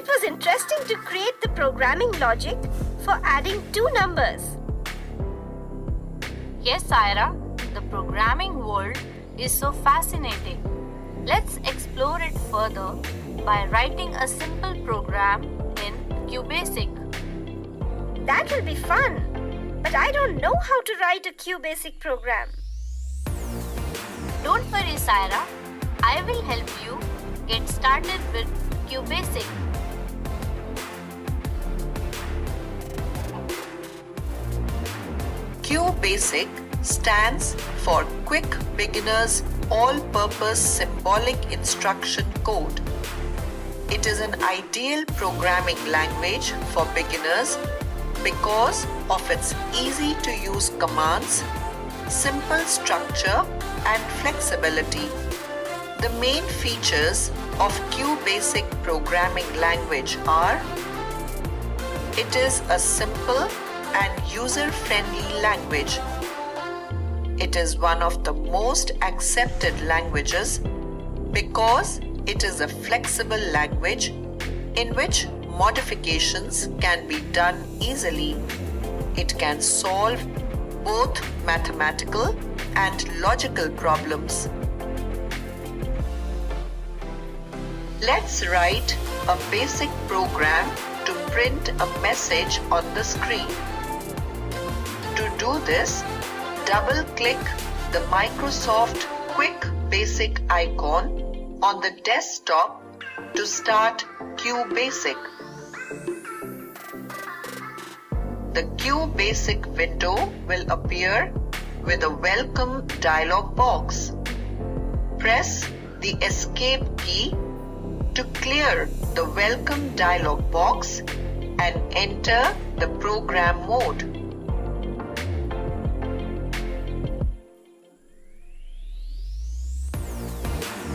It was interesting to create the programming logic for adding two numbers. Yes, Saira, the programming world is so fascinating. Let's explore it further by writing a simple program in QBasic. That will be fun, but I don't know how to write a QBasic program. Don't worry, Saira. I will help you get started with QBasic. QBasic stands for Quick Beginner's All-Purpose Symbolic Instruction Code. It is an ideal programming language for beginners because of its easy-to-use commands, simple structure, and flexibility. The main features of QBasic programming language are: it is a simple and user-friendly language. It is one of the most accepted languages because it is a flexible language in which modifications can be done easily. It can solve both mathematical and logical problems. Let's write a basic program to print a message on the screen. To do this, double-click the Microsoft Quick Basic icon on the desktop to start QBasic. The QBasic window will appear with a welcome dialog box. Press the Escape key to clear the welcome dialog box and enter the program mode.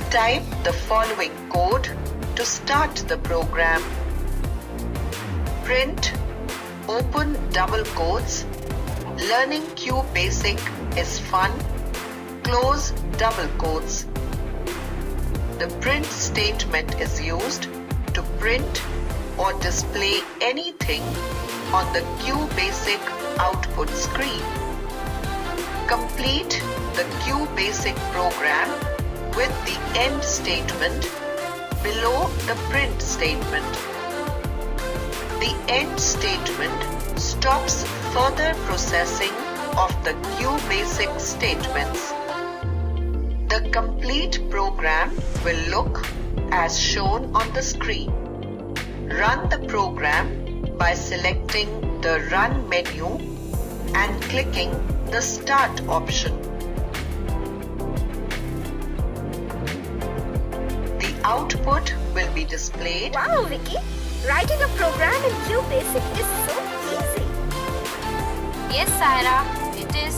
Type the following code to start the program. Print, open double quotes, learning QBasic is fun, close double quotes. The print statement is used to print or display anything on the QBasic output screen. Complete the QBasic program with the end statement below the print statement. The end statement stops further processing of the QBasic statements. The complete program will look as shown on the screen. Run the program by selecting the Run menu and clicking the Start option. The output will be displayed. Wow, Vicky! Writing a program in QBasic is so easy. Yes, Saira, it is.